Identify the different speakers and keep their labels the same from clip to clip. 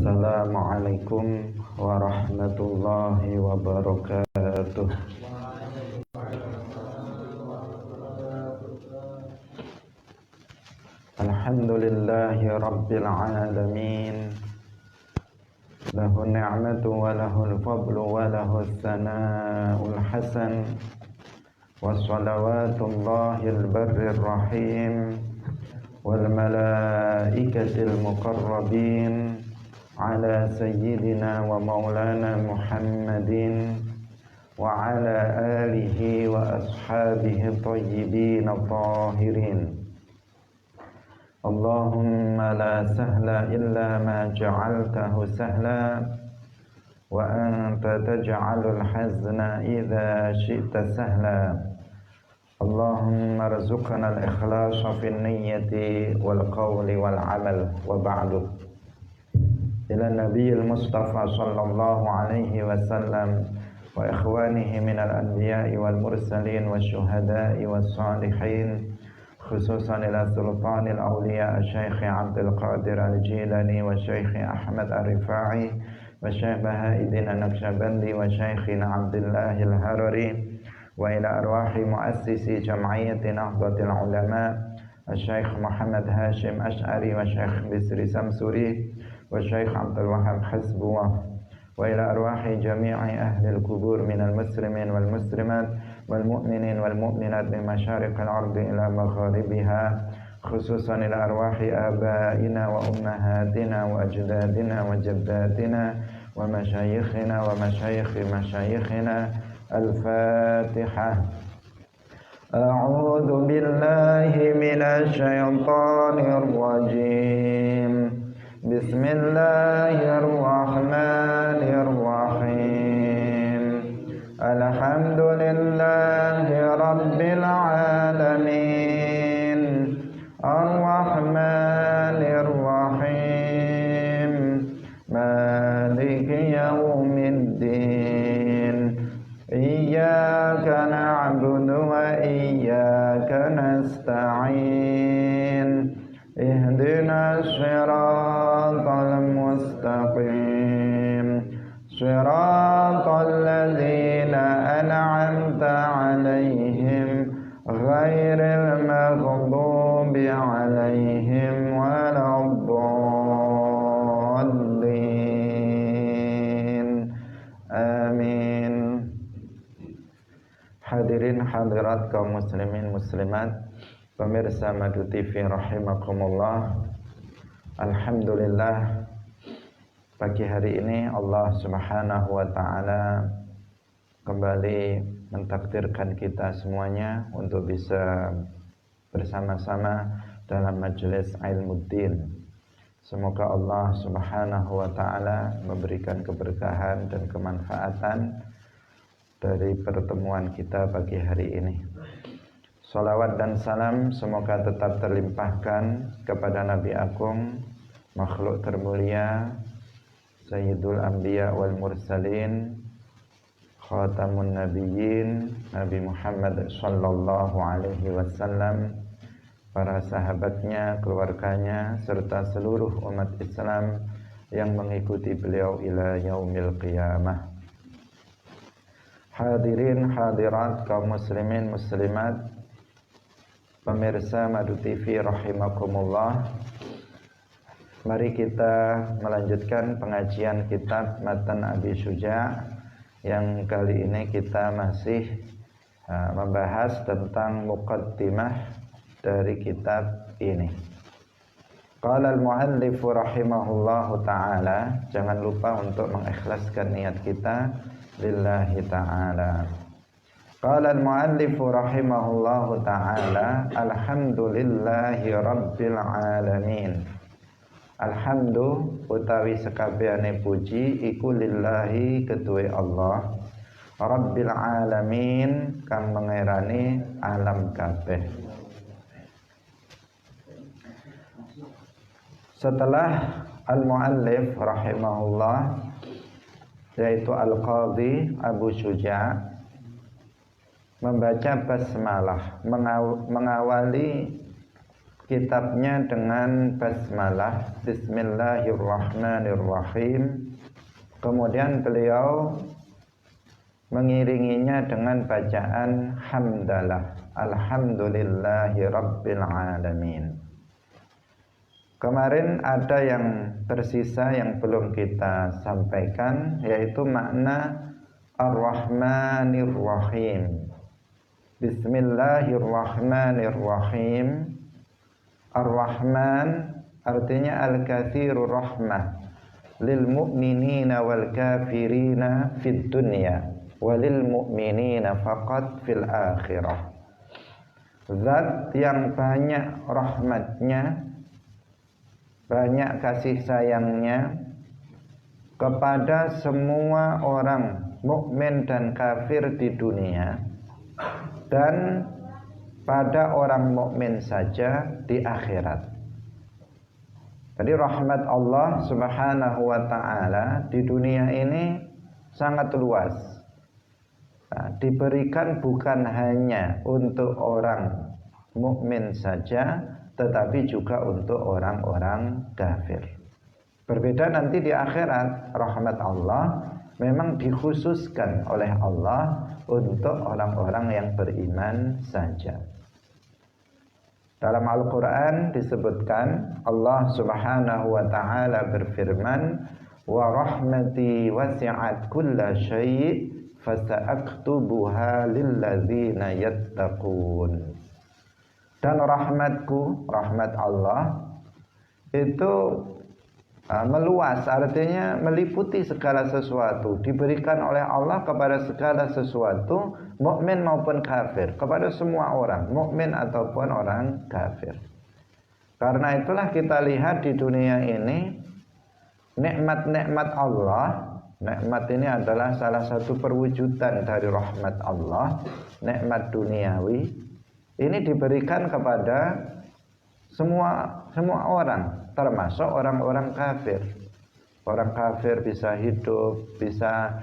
Speaker 1: Assalamualaikum warahmatullahi wabarakatuh. Alhamdulillahi rabbil alamin. Lahu ni'matu wa lahul fadlu wa lahus sana'ul hasan. Wassalawatullahil barrir rahim wal malaikatil muqarrabin ala sayyidina wa maulana Muhammadin wa ala alihi wa ashabihi tayyibin tahirin. Allahumma la sahla illa ma ja'altahu sahla wa anta taj'alul hazna idza syi'ta sahla. Allahumma rzuqna al-ikhlasa fin niyyati wal qawli wal amal wa ba'du. Ila nabiyil mustafa sallallahu alaihi wasallam wa ikhwanihi minal anbiya'i wal mursalin wa syuhada'i was salihin, khususan ila sultanil awliya Syekh Abdul Qadir Al-Jilani wa Syekh Ahmad Ar-Rifai wa Syekh Bahaiddin An-Naqsyabandi wa Syekhina Abdullah Al-Harari wa ila arwahi muassisi jam'iyyati Nahdlatul Ulama Syekh Muhammad Hashim Asy'ari wa Syekh Bisri Samsuri wa Syekh Abdul Wahab Hasbuwah wa ila arwahi jami'i ahli al-qubur minal muslimin wal muslimat wal mu'minin wal mu'minat min masyariqil ardi ila magharibiha, khususan ila arwahi abaina wa ummahatina wa ajdadina wa jaddatina wa masyayikhina wa masyayikhi masyayikhina. Al-Fatihah. A'udzu billahi minasy syaithanir rajim. Bismillahirrahmanirrahim. Alhamdulillahi rabbil alamin. Ar-Rahmanir Rahim. Maliki yaumiddin. Iyyaka na'budu wa iyyaka nasta'in. Ihdinas siratal mustaqim. Siratal ladzina an'amta 'alaihim ghairil maghdubi 'alaihim waladdallin. Amin. Hadirin hadirat kaum muslimin muslimat, pemirsa Madu TV rahimakumullah. Alhamdulillah, pagi hari ini Allah Subhanahu wa taala kembali mentakdirkan kita semuanya untuk bisa bersama-sama dalam majelis Ilmuddin. Semoga Allah Subhanahu wa taala memberikan keberkahan dan kemanfaatan dari pertemuan kita pagi hari ini. Salawat dan salam semoga tetap terlimpahkan kepada Nabi Agung, makhluk termulia, Sayyidul Anbiya wal Mursalin, Khatamun Nabiyyin, Nabi Muhammad sallallahu alaihi wasallam, para sahabatnya, keluarganya, serta seluruh umat Islam yang mengikuti beliau ila yaumil qiyamah. Hadirin hadirat kaum muslimin muslimat, pemirsa Madu TV rahimakumullah. Mari kita melanjutkan pengajian kitab Matan Abi Syuja', yang kali ini kita masih membahas tentang muqaddimah dari kitab ini. Qala al-muallif rahimahullahu ta'ala, jangan lupa untuk mengikhlaskan niat kita lillahi ta'ala. Qala al-muallif rahimahullahu ta'ala, alhamdulillahi rabbil alamin. Alhamdu utawi sekabehane puji iku lillahi ketuwe Allah, rabbil alamin kang mengerani alam kabeh. Setelah al-muallif rahimahullah, yaitu Al-Qadhi Abu Syuja' membaca basmalah, mengawali kitabnya dengan basmalah, Bismillahirrahmanirrahim. Kemudian beliau mengiringinya dengan bacaan hamdalah, alhamdulillahi rabbil alamin. Kemarin ada yang tersisa yang belum kita sampaikan, yaitu makna ar-rahmanir rahim. Bismillahirrahmanirrahim. Ar-Rahman artinya al-katsirur rahmah lil mu'minina wal kafirina fid dunya walil mu'minina faqat fil akhirah. Zat yang banyak rahmatnya, banyak kasih sayangnya kepada semua orang mukmin dan kafir di dunia, dan pada orang mukmin saja di akhirat. Jadi rahmat Allah Subhanahu wa taala di dunia ini sangat luas. Nah, diberikan bukan hanya untuk orang mukmin saja, tetapi juga untuk orang-orang kafir. Berbeda nanti di akhirat, rahmat Allah memang dikhususkan oleh Allah untuk orang-orang yang beriman saja. Dalam Al-Quran disebutkan Allah Subhanahu wa ta'ala berfirman, wa rahmati wasi'at kulla syai' fasa'aktubuha lilladzina yattaqun. Dan rahmatku, rahmat Allah itu meluas, artinya meliputi segala sesuatu, diberikan oleh Allah kepada segala sesuatu, mukmin maupun kafir, kepada semua orang, mukmin ataupun orang kafir. Karena itulah kita lihat di dunia ini nikmat-nikmat Allah. Nikmat ini adalah salah satu perwujudan dari rahmat Allah, nikmat duniawi. Ini diberikan kepada semua orang, termasuk orang-orang kafir. Orang kafir bisa hidup, bisa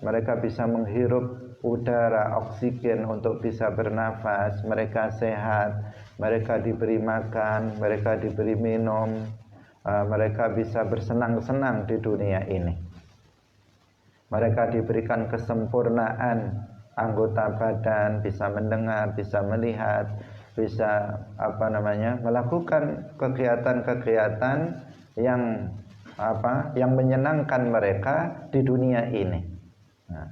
Speaker 1: mereka bisa menghirup udara, oksigen untuk bisa bernafas, mereka sehat, mereka diberi makan, mereka diberi minum, mereka bisa bersenang-senang di dunia ini. Mereka diberikan kesempurnaan anggota badan, bisa mendengar, bisa melihat, bisa melakukan kegiatan-kegiatan yang menyenangkan mereka di dunia ini. Nah,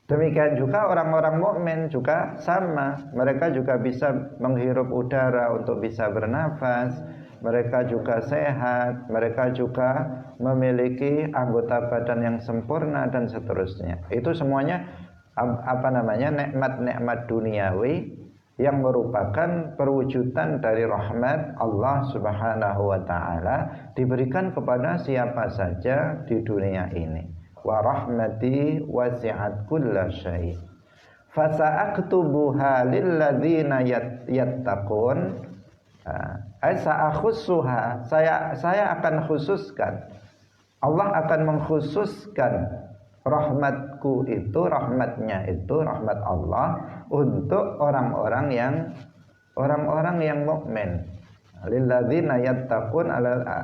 Speaker 1: demikian juga orang-orang mukmin juga sama, mereka juga bisa menghirup udara untuk bisa bernafas, mereka juga sehat, mereka juga memiliki anggota badan yang sempurna dan seterusnya. Itu semuanya nikmat-nikmat duniawi yang merupakan perwujudan dari rahmat Allah Subhanahu wa taala, diberikan kepada siapa saja di dunia ini. Wa rahmati wasi'at kulla syai' fasa'aktubuha lilladzina yattaqun. Saya akan khususkan, Allah akan mengkhususkan rahmatku itu, rahmatnya itu, rahmat Allah untuk orang-orang yang mukmin. Lilladzina yattaqun,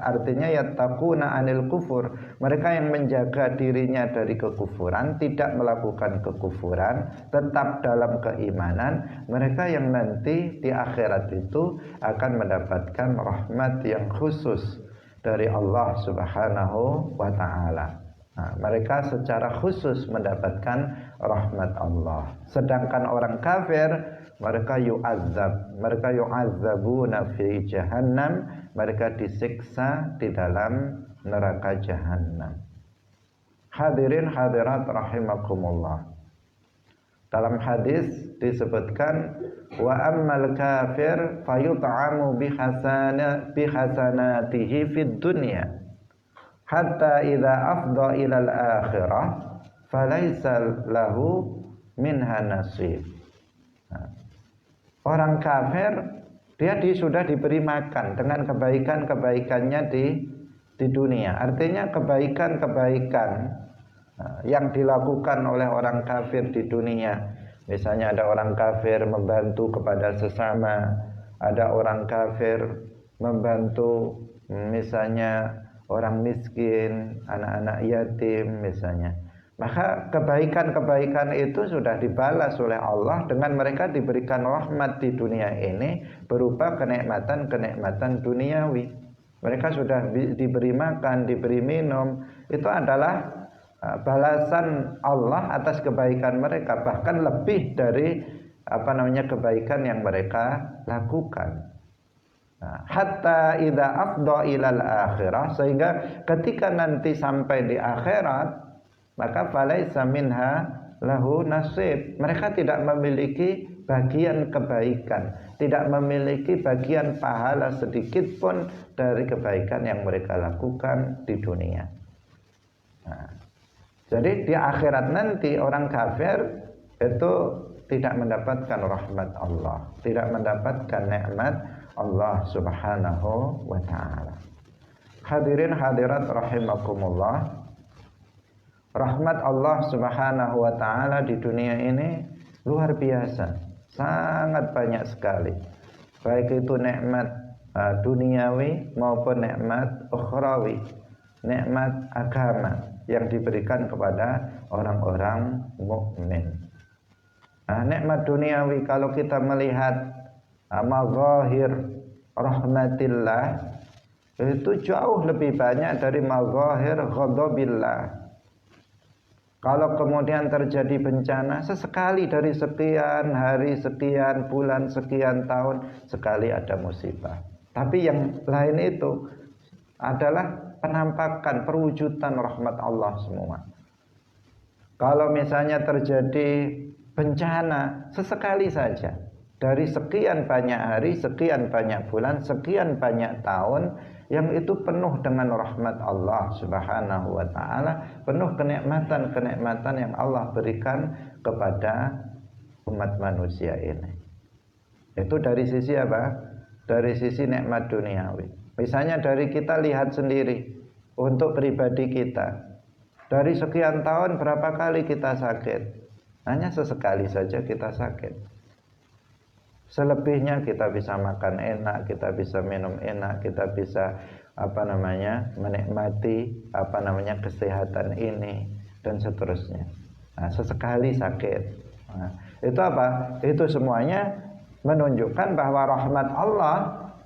Speaker 1: artinya yattaquna anil kufur, mereka yang menjaga dirinya dari kekufuran, tidak melakukan kekufuran, tetap dalam keimanan, mereka yang nanti di akhirat itu akan mendapatkan rahmat yang khusus dari Allah Subhanahu wa ta'ala. Nah, mereka secara khusus mendapatkan rahmat Allah. Sedangkan orang kafir, mereka yu'adzabuna fi jahannam, mereka disiksa di dalam neraka jahannam. Hadirin hadirat rahimakumullah. Dalam hadis disebutkan, wa ammal kafir fayut'amu bihasanatihi fid dunya hatta idza afdha ila al-akhirah falaysa lahu minha nasib. Orang kafir dia sudah diberi makan dengan kebaikan-kebaikannya di dunia. Artinya kebaikan-kebaikan yang dilakukan oleh orang kafir di dunia, Misalnya ada orang kafir membantu kepada sesama, ada orang kafir membantu misalnya orang miskin, anak-anak yatim misalnya. Maka kebaikan-kebaikan itu sudah dibalas oleh Allah dengan mereka diberikan rahmat di dunia ini berupa kenikmatan-kenikmatan duniawi. Mereka sudah diberi makan, diberi minum, itu adalah balasan Allah atas kebaikan mereka, bahkan lebih dari kebaikan yang mereka lakukan. Hatta idza afdha ilal akhirah, sehingga ketika nanti sampai di akhirat, maka falaisa minha lahu nasib. Mereka tidak memiliki bagian kebaikan, tidak memiliki bagian pahala sedikit pun dari kebaikan yang mereka lakukan di dunia. Jadi di akhirat nanti orang kafir itu tidak mendapatkan rahmat Allah, tidak mendapatkan nikmat Allah Subhanahu wa ta'ala. Hadirin hadirat rahimakumullah, rahmat Allah Subhanahu wa ta'ala di dunia ini luar biasa, sangat banyak sekali. Baik itu nikmat duniawi maupun nikmat ukhrawi, nikmat agama yang diberikan kepada orang-orang mukmin. Nikmat duniawi, kalau kita melihat mazahir rahmatillah, itu jauh lebih banyak dari mazahir ghadabillah. Kalau kemudian terjadi bencana, sesekali dari sekian hari, sekian bulan, sekian tahun, sekali ada musibah. Tapi yang lain itu adalah penampakan, perwujudan rahmat Allah semua. Kalau misalnya terjadi bencana, sesekali saja, dari sekian banyak hari, sekian banyak bulan, sekian banyak tahun, yang itu penuh dengan rahmat Allah Subhanahu wa ta'ala, penuh kenikmatan-kenikmatan yang Allah berikan kepada umat manusia ini. Itu dari sisi apa? Dari sisi nikmat duniawi. Misalnya dari kita lihat sendiri, untuk pribadi kita, dari sekian tahun berapa kali kita sakit? Hanya sesekali saja kita sakit. Selebihnya kita bisa makan enak, kita bisa minum enak, kita bisa menikmati kesehatan ini dan seterusnya. Sesekali sakit. Itu apa? Itu semuanya menunjukkan bahwa rahmat Allah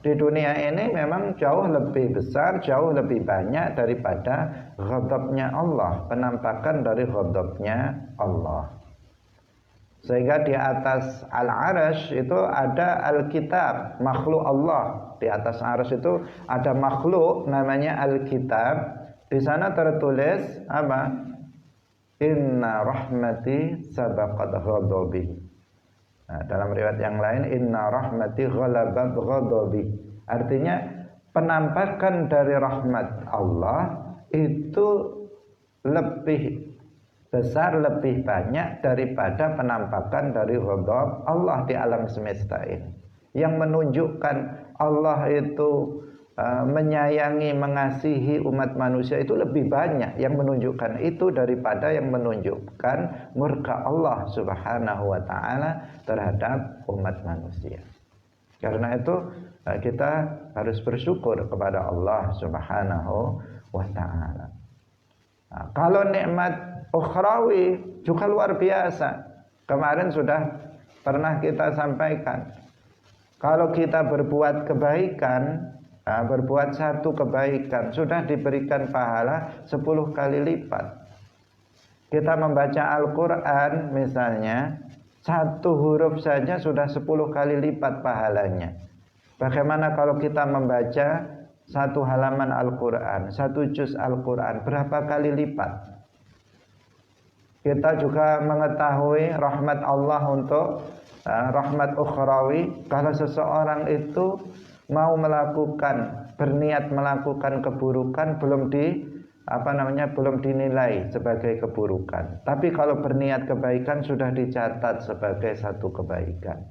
Speaker 1: di dunia ini memang jauh lebih besar, jauh lebih banyak daripada ghadabnya Allah, penampakan dari ghadabnya Allah. Sehingga di atas al-'arsy itu ada al-kitab, makhluk Allah. Di atas arsy itu ada makhluk namanya al-kitab. Di sana tertulis apa? Inna rahmati sabaqat ghadabi. Dalam riwayat yang lain, inna rahmati ghalabat ghadabi. Artinya penampakan dari rahmat Allah itu lebih besar, lebih banyak daripada penampakan dari ghadab Allah di alam semesta ini. Yang menunjukkan Allah itu menyayangi, mengasihi umat manusia itu lebih banyak yang menunjukkan itu daripada yang menunjukkan murka Allah Subhanahu wa ta'ala terhadap umat manusia. Karena itu kita harus bersyukur kepada Allah Subhanahu wa ta'ala. Kalau nikmat ukhrawi juga luar biasa. Kemarin sudah pernah kita sampaikan, kalau kita berbuat kebaikan, berbuat satu kebaikan sudah diberikan pahala 10 kali lipat. Kita membaca Al-Quran misalnya, satu huruf saja sudah 10 kali lipat pahalanya. Bagaimana kalau kita membaca satu halaman Al-Quran, satu juz Al-Quran, berapa kali lipat? Kita juga mengetahui rahmat Allah untuk rahmat ukhrawi. Kalau seseorang itu mau melakukan, berniat melakukan keburukan, belum dinilai sebagai keburukan. Tapi kalau berniat kebaikan sudah dicatat sebagai satu kebaikan.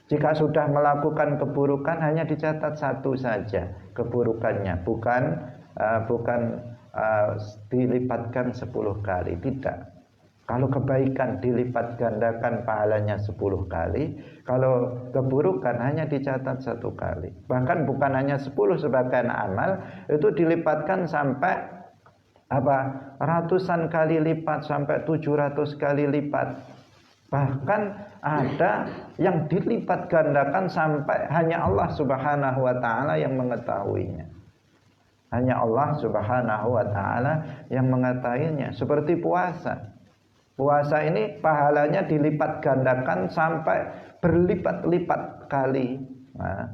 Speaker 1: Jika sudah melakukan keburukan hanya dicatat satu saja keburukannya, bukan dilipatkan 10 kali, tidak. Kalau kebaikan dilipat gandakan pahalanya 10 kali, kalau keburukan hanya dicatat 1 kali. Bahkan bukan hanya 10 sebagian amal, itu dilipatkan sampai ratusan kali lipat, sampai 700 kali lipat. Bahkan ada yang dilipat gandakan sampai hanya Allah Subhanahu wa taala yang mengetahuinya. Hanya Allah Subhanahu wa taala yang mengetahuinya. Seperti puasa. Puasa ini pahalanya dilipat gandakan sampai berlipat-lipat kali. Nah,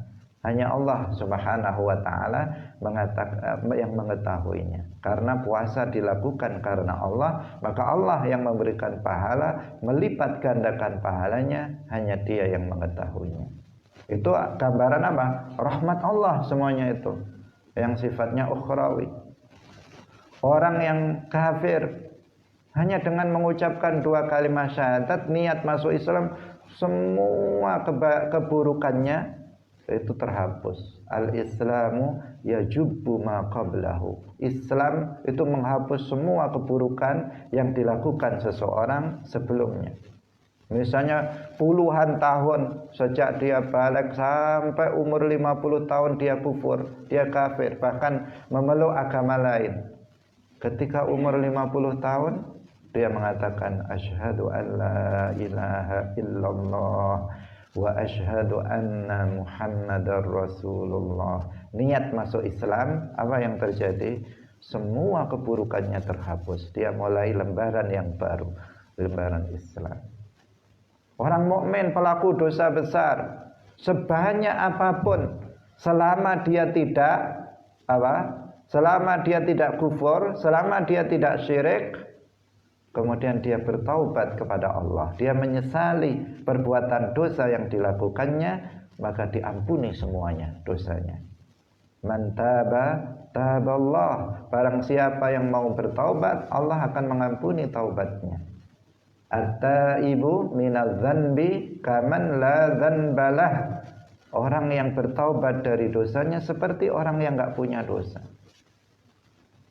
Speaker 1: hanya Allah Subhanahu wa taala yang mengetahuinya. Karena puasa dilakukan karena Allah, maka Allah yang memberikan pahala, melipat gandakan pahalanya, hanya Dia yang mengetahuinya. Itu gambaran apa? Rahmat Allah semuanya itu. Yang sifatnya ukhrawi. Orang yang kafir hanya dengan mengucapkan 2 kalimat syahadat, niat masuk Islam, semua keburukannya itu terhapus. Al-Islamu yajubbu ma qablahu. Islam itu menghapus semua keburukan yang dilakukan seseorang sebelumnya. Misalnya puluhan tahun sejak dia balik sampai umur 50 tahun dia kufur, dia kafir, bahkan memeluk agama lain. Ketika umur 50 tahun dia mengatakan asyhadu an la ilaha illallah wa asyhadu anna muhammadar rasulullah. Niat masuk Islam, apa yang terjadi? Semua keburukannya terhapus. Dia mulai lembaran yang baru, lembaran Islam. Orang mukmin pelaku dosa besar, sebanyak apapun, selama dia tidak selama dia tidak kufur, selama dia tidak syirik, kemudian dia bertaubat kepada Allah, dia menyesali perbuatan dosa yang dilakukannya, maka diampuni semuanya dosanya. Man taba taballah. Barang siapa yang mau bertaubat, Allah akan mengampuni taubatnya. At-taibu minadz dzanbi kaman la dzanbalah. Orang yang bertaubat dari dosanya seperti orang yang enggak punya dosa.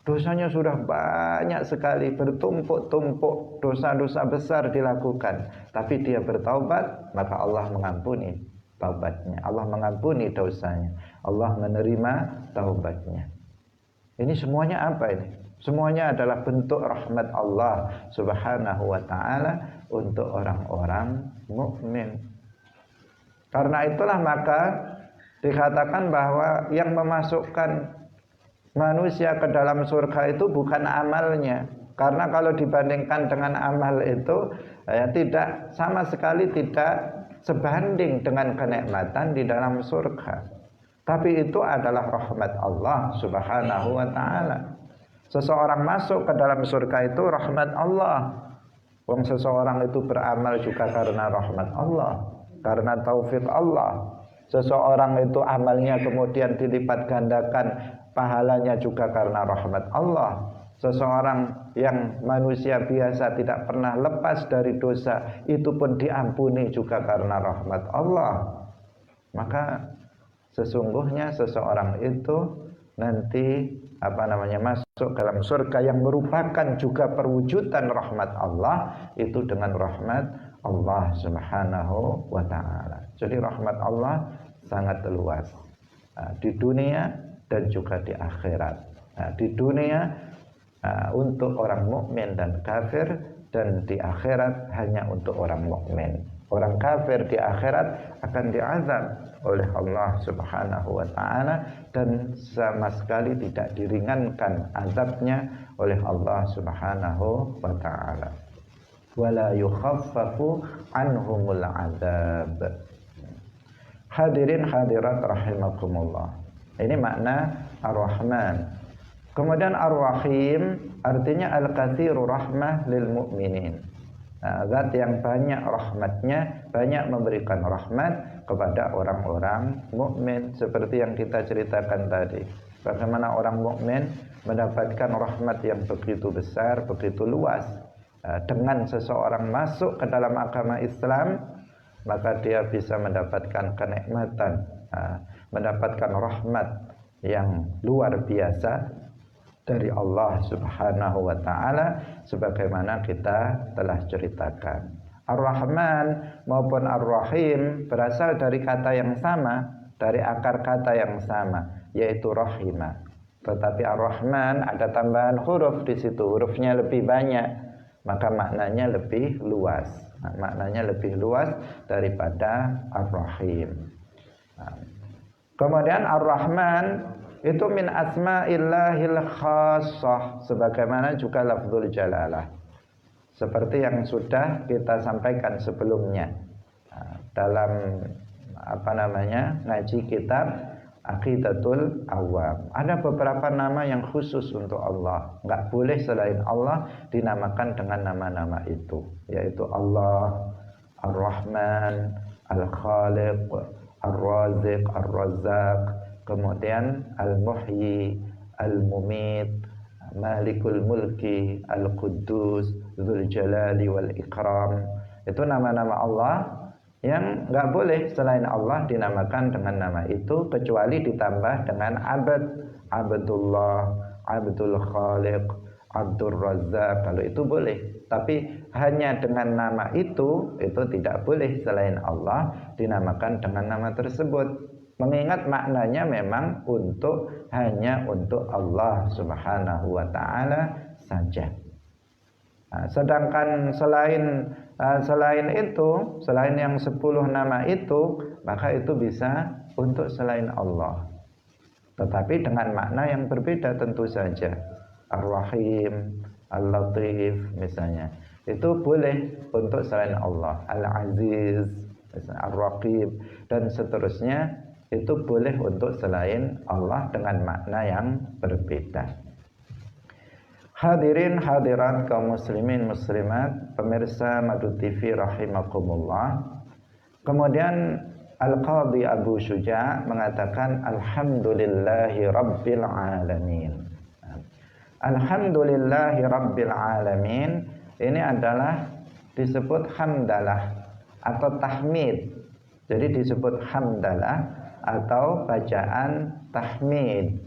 Speaker 1: Dosanya sudah banyak sekali, bertumpuk-tumpuk, dosa-dosa besar dilakukan, tapi dia bertaubat, maka Allah mengampuni taubatnya, Allah mengampuni dosanya, Allah menerima taubatnya. Ini semuanya apa ini? Semuanya adalah bentuk rahmat Allah Subhanahu wa taala untuk orang-orang mukmin. Karena itulah maka dikatakan bahwa yang memasukkan manusia ke dalam surga itu bukan amalnya. Karena kalau dibandingkan dengan amal itu tidak sama sekali tidak sebanding dengan kenikmatan di dalam surga. Tapi itu adalah rahmat Allah Subhanahu wa taala. Seseorang masuk ke dalam surga itu rahmat Allah. Wong seseorang itu beramal juga karena rahmat Allah, karena taufik Allah. Seseorang itu amalnya kemudian dilipat gandakan, pahalanya juga karena rahmat Allah. Seseorang yang manusia biasa tidak pernah lepas dari dosa, itu pun diampuni juga karena rahmat Allah. Maka sesungguhnya seseorang itu nanti masuk ke dalam surga yang merupakan juga perwujudan rahmat Allah, itu dengan rahmat Allah Subhanahu wa taala. Jadi rahmat Allah sangat luas di dunia dan juga di akhirat. Di dunia untuk orang mukmin dan kafir, dan di akhirat hanya untuk orang mukmin. Orang kafir di akhirat akan diazab oleh Allah Subhanahu wa taala dan sama sekali tidak diringankan azabnya oleh Allah Subhanahu wa taala. Wala yukhaffafu anhumul azab. Hadirin hadirat rahimakumullah. Ini makna Ar-Rahman. Kemudian Ar-Rahim artinya al-katsiru rahmah lil mu'minin. Zat yang banyak rahmatnya, banyak memberikan rahmat kepada orang-orang mukmin, seperti yang kita ceritakan tadi. Bagaimana orang mukmin mendapatkan rahmat yang begitu besar, begitu luas. Dengan seseorang masuk ke dalam agama Islam, maka dia bisa mendapatkan kenikmatan, mendapatkan rahmat yang luar biasa. dari Allah Subhanahu wa taala sebagaimana kita telah ceritakan. Ar-Rahman maupun Ar-Rahim berasal dari kata yang sama, dari akar kata yang sama, yaitu rahimah. Tetapi Ar-Rahman ada tambahan huruf di situ, hurufnya lebih banyak, maka maknanya lebih luas. Maknanya lebih luas daripada Ar-Rahim. Kemudian Ar-Rahman itu min asma'illahil khassah, sebagaimana juga lafzul jalalah, seperti yang sudah kita sampaikan sebelumnya dalam ngaji kitab Aqidatul Awam. Ada beberapa nama yang khusus untuk Allah, nggak boleh selain Allah dinamakan dengan nama-nama itu, yaitu Allah, Ar-Rahman, Al-Khaliq, Ar-Raziq, Ar-Razzaq, kemudian Al-Muhyi, Al-Mumit, Malikul Mulki, Al-Quddus, Dzul Jalali wal Ikram. Itu nama-nama Allah yang nggak boleh selain Allah dinamakan dengan nama itu, kecuali ditambah dengan abad, Abdullah, Abdul Khaliq, Abdul Razzaq, kalau itu boleh. Tapi hanya dengan nama itu tidak boleh selain Allah dinamakan dengan nama tersebut, mengingat maknanya memang hanya untuk Allah Subhanahu wa taala saja. Sedangkan selain itu, selain yang 10 nama itu, maka itu bisa untuk selain Allah, tetapi dengan makna yang berbeda tentu saja. Ar-Rahim, Al-Latif misalnya, itu boleh untuk selain Allah. Al-Aziz, Ar-Raqib, dan seterusnya, itu boleh untuk selain Allah dengan makna yang berbeda. Hadirin hadirat kaum muslimin muslimat, pemirsa Madu TV rahimakumullah. Kemudian Al-Qadhi Abu Syuja' mengatakan alhamdulillahi rabbil alamin. Alhamdulillahi rabbil alamin ini adalah disebut hamdalah atau tahmid. Jadi disebut hamdalah atau bacaan tahmid.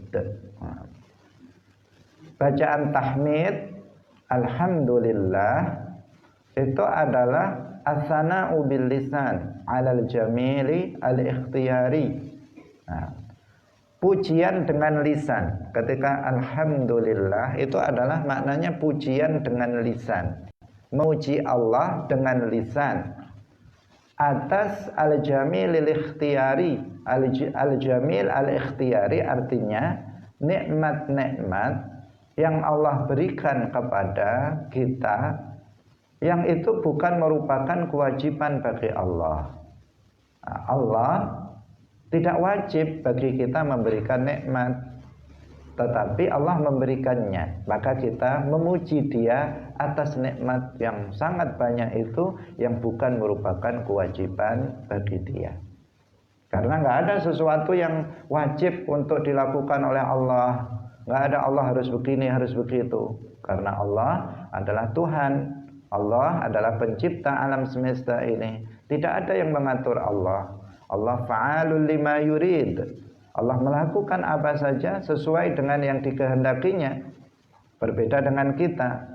Speaker 1: Bacaan tahmid alhamdulillah itu adalah as-sana'u bil lisan 'alal jamili al-ikhtiyari. Pujian dengan lisan. Ketika alhamdulillah itu adalah maknanya pujian dengan lisan, memuji Allah dengan lisan atas al-jamil al-ikhtiyari. Al-jamil al-ikhtiyari artinya nikmat-nikmat yang Allah berikan kepada kita, yang itu bukan merupakan kewajiban bagi Allah. Allah tidak wajib bagi kita memberikan nikmat, tetapi Allah memberikannya, maka kita memuji Dia atas nikmat yang sangat banyak itu, yang bukan merupakan kewajiban bagi Dia. Karena nggak ada sesuatu yang wajib untuk dilakukan oleh Allah. Nggak ada Allah harus begini, harus begitu. Karena Allah adalah Tuhan. Allah adalah pencipta alam semesta ini. Tidak ada yang mengatur Allah. Allah fa'alul lima yurid. Allah melakukan apa saja sesuai dengan yang dikehendakinya. Berbeda dengan kita.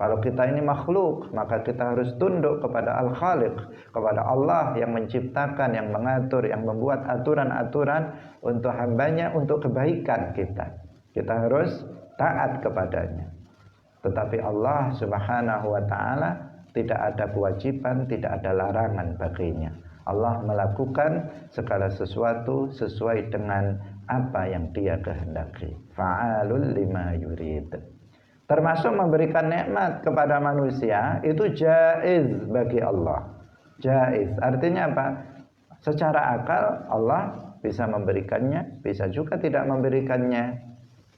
Speaker 1: Kalau kita ini makhluk, maka kita harus tunduk kepada Al-Khaliq, kepada Allah yang menciptakan, yang mengatur, yang membuat aturan-aturan untuk hambanya, untuk kebaikan kita. Kita harus taat kepadanya. Tetapi Allah Subhanahu wa ta'ala tidak ada kewajiban, tidak ada larangan baginya. Allah melakukan segala sesuatu sesuai dengan apa yang Dia kehendaki. Fa'alul lima yurid. Termasuk memberikan nikmat kepada manusia itu jaiz bagi Allah. Jaiz artinya apa? Secara akal Allah bisa memberikannya, bisa juga tidak memberikannya.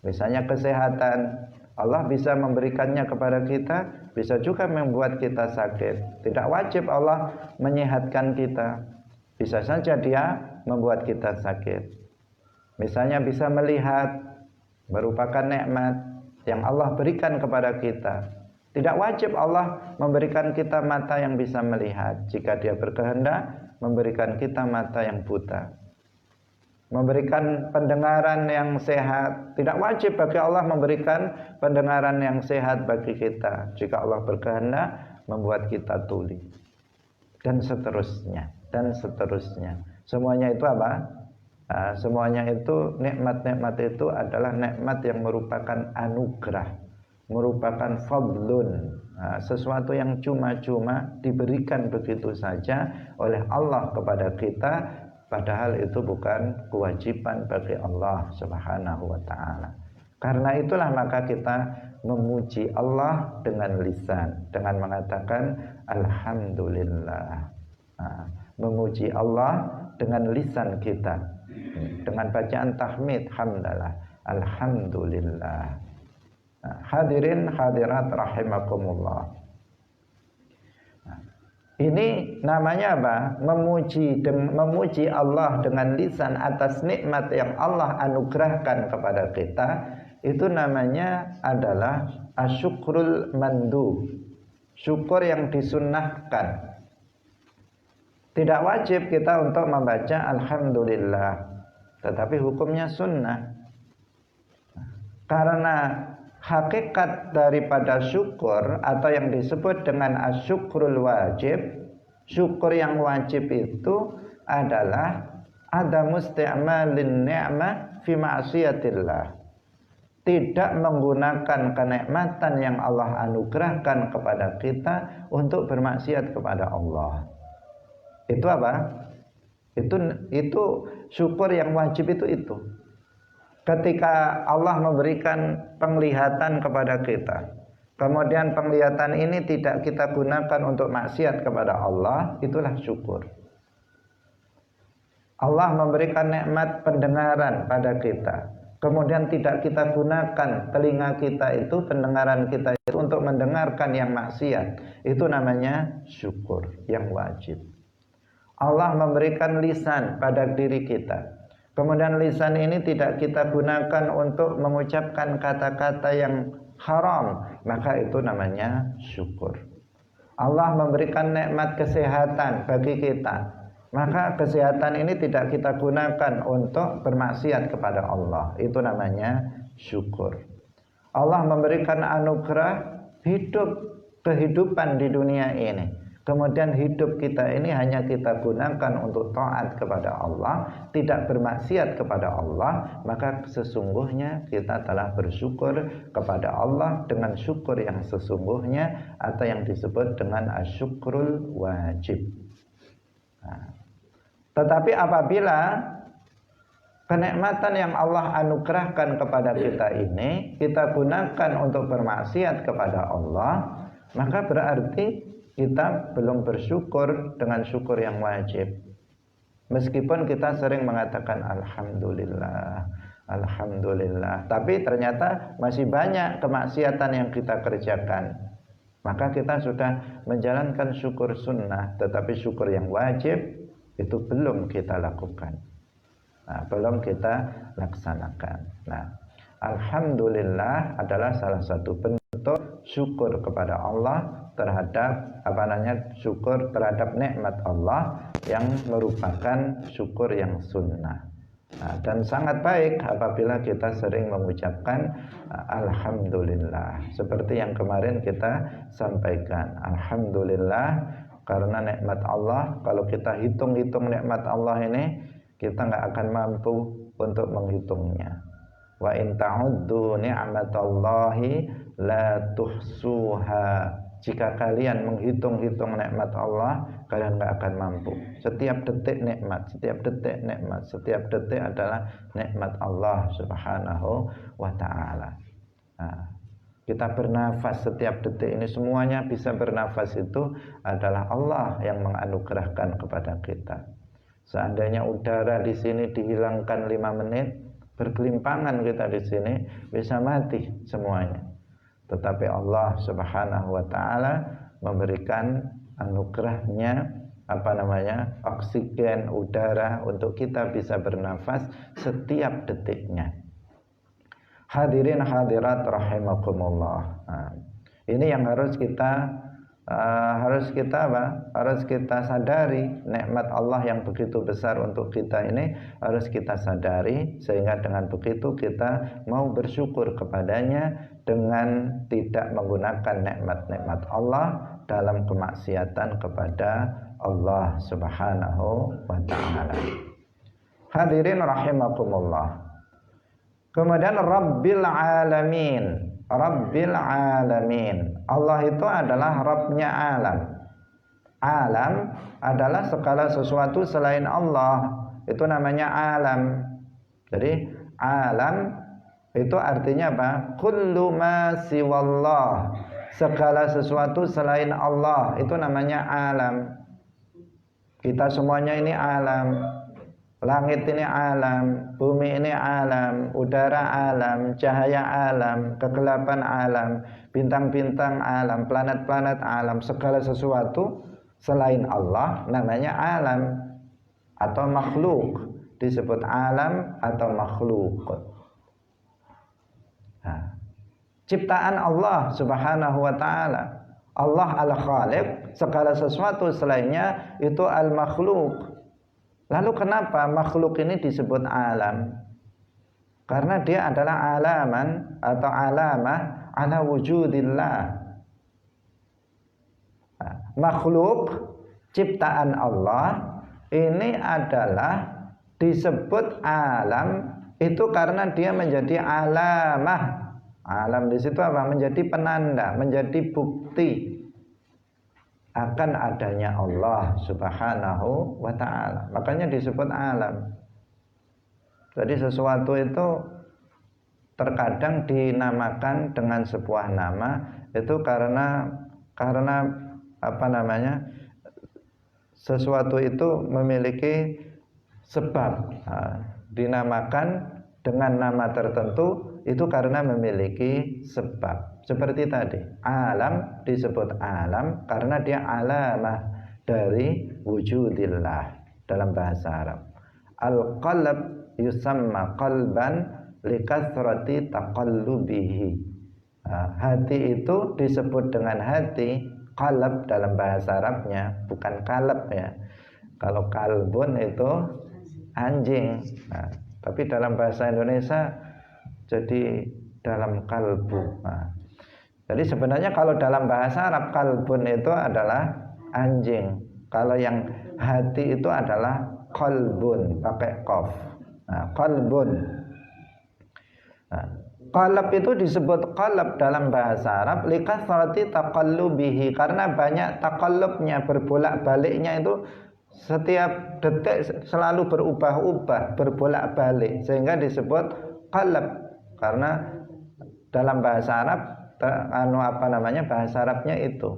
Speaker 1: Misalnya kesehatan, Allah bisa memberikannya kepada kita, bisa juga membuat kita sakit. Tidak wajib Allah menyehatkan kita. Bisa saja Dia membuat kita sakit. Misalnya bisa melihat, merupakan nikmat yang Allah berikan kepada kita. Tidak wajib Allah memberikan kita mata yang bisa melihat. Jika Dia berkehendak, memberikan kita mata yang buta. memberikan pendengaran yang sehat. Tidak wajib bagi Allah memberikan pendengaran yang sehat bagi kita. Jika Allah berkehendak membuat kita tuli. Dan seterusnya. Dan seterusnya. Semuanya itu apa? Semuanya itu, nikmat-nikmat itu adalah nikmat yang merupakan anugerah. Merupakan fadlun. Sesuatu yang cuma-cuma diberikan begitu saja oleh Allah kepada kita. Padahal itu bukan kewajiban bagi Allah Subhanahu wa ta'ala. Karena itulah maka kita memuji Allah dengan lisan, dengan mengatakan Alhamdulillah. Memuji Allah dengan lisan kita, dengan bacaan tahmid, hamdalah, Alhamdulillah. Hadirin hadirat rahimakumullah. Ini namanya apa? Memuji Allah dengan lisan atas nikmat yang Allah anugerahkan kepada kita. Itu namanya adalah asyukrul mandu, syukur yang disunnahkan. Tidak wajib kita untuk membaca Alhamdulillah, tetapi hukumnya sunnah. Karena hakikat daripada syukur atau yang disebut dengan asyukrul wajib, syukur yang wajib itu adalah ada musti'malin ni'mah fi ma'siyatillah. Tidak menggunakan kenikmatan yang Allah anugerahkan kepada kita untuk bermaksiat kepada Allah. Itu apa? Itu syukur yang wajib itu. Ketika Allah memberikan penglihatan kepada kita, kemudian penglihatan ini tidak kita gunakan untuk maksiat kepada Allah, itulah syukur. Allah memberikan nikmat pendengaran pada kita, kemudian tidak kita gunakan telinga kita itu, pendengaran kita itu untuk mendengarkan yang maksiat, itu namanya syukur yang wajib. Allah memberikan lisan pada diri kita, kemudian lisan ini tidak kita gunakan untuk mengucapkan kata-kata yang haram, maka itu namanya syukur. Allah memberikan nikmat kesehatan bagi kita, maka kesehatan ini tidak kita gunakan untuk bermaksiat kepada Allah, itu namanya syukur. Allah memberikan anugerah kehidupan di dunia ini, kemudian hidup kita ini hanya kita gunakan untuk taat kepada Allah, tidak bermaksiat kepada Allah, maka sesungguhnya kita telah bersyukur kepada Allah dengan syukur yang sesungguhnya atau yang disebut dengan asyukrul wajib. Tetapi apabila kenikmatan yang Allah anugerahkan kepada kita ini kita gunakan untuk bermaksiat kepada Allah, maka berarti kita belum bersyukur dengan syukur yang wajib. Meskipun kita sering mengatakan Alhamdulillah, Alhamdulillah, tapi ternyata masih banyak kemaksiatan yang kita kerjakan. Maka kita sudah menjalankan syukur sunnah, tetapi syukur yang wajib itu belum kita lakukan. Belum kita laksanakan. Alhamdulillah adalah salah satu bentuk syukur kepada Allah terhadap syukur terhadap nikmat Allah yang merupakan syukur yang sunnah. Dan sangat baik apabila kita sering mengucapkan Alhamdulillah, seperti yang kemarin kita sampaikan. Alhamdulillah karena nikmat Allah. Kalau kita hitung-hitung nikmat Allah ini, kita nggak akan mampu untuk menghitungnya. Wa in ta'uddu ni'matallahi la tuhsuha. Jika kalian menghitung-hitung nikmat Allah, kalian nggak akan mampu. Setiap detik nikmat, setiap detik nikmat, setiap detik adalah nikmat Allah Subhanahu wa ta'ala. Kita bernafas setiap detik ini, semuanya bisa bernafas itu adalah Allah yang menganugerahkan kepada kita. Seandainya udara di sini dihilangkan 5 menit, bergelimpangan kita di sini, bisa mati semuanya. Tetapi Allah Subhanahu wa ta'ala memberikan anugerahnya oksigen, udara untuk kita bisa bernafas setiap detiknya. Hadirin hadirat rahimakumullah. Ini yang harus kita harus kita harus kita sadari nikmat Allah yang begitu besar untuk kita ini harus kita sadari, sehingga dengan begitu kita mau bersyukur kepadanya dengan tidak menggunakan nikmat-nikmat Allah dalam kemaksiatan kepada Allah Subhanahu wa ta'ala. Hadirin rahimakumullah. Kemudian Rabbil Alamin. Rabbil Alamin. Allah itu adalah Rabbnya alam. Alam adalah segala sesuatu selain Allah. Itu namanya alam. Jadi alam itu artinya apa? Kullu ma siwallah. Segala sesuatu selain Allah itu namanya alam. Kita semuanya ini alam. Langit ini alam, bumi ini alam, udara alam, cahaya alam, kegelapan alam, bintang-bintang alam, planet-planet alam, segala sesuatu selain Allah namanya alam atau makhluk, disebut alam atau makhluk. Nah, ciptaan Allah Subhanahu wa ta'ala. Allah al-Khaliq, segala sesuatu selainnya itu al-makhluk. Lalu kenapa makhluk ini disebut alam? Karena dia adalah alaman atau alamah ala wujudillah. Makhluk ciptaan Allah ini adalah disebut alam itu karena dia menjadi alamah. Alam di situ apa? Menjadi penanda, menjadi bukti akan adanya Allah Subhanahu wa ta'ala. Makanya disebut alam. Jadi sesuatu itu terkadang dinamakan dengan sebuah nama itu karena apa namanya? Sesuatu itu memiliki sebab. Dinamakan dengan nama tertentu itu karena memiliki sebab. Seperti tadi, alam disebut alam karena dia alamah dari wujudillah dalam bahasa Arab. Al-qalb yusamma qalban likathrati taqallubihi. Hati itu disebut dengan hati, qalb dalam bahasa Arabnya, bukan kalb ya. Kalau kalbun itu anjing. Nah, tapi dalam bahasa Indonesia jadi dalam kalbu. Jadi sebenarnya kalau dalam bahasa Arab kalbun itu adalah anjing. Kalau yang hati itu adalah qalbun pakai qaf. Qalbun. Qalb itu disebut qalb dalam bahasa Arab likathrati taqallubihi karena banyak taqallubnya, berbolak-baliknya itu setiap detik selalu berubah-ubah, berbolak-balik sehingga disebut qalb karena dalam bahasa Arab bahasa Arabnya itu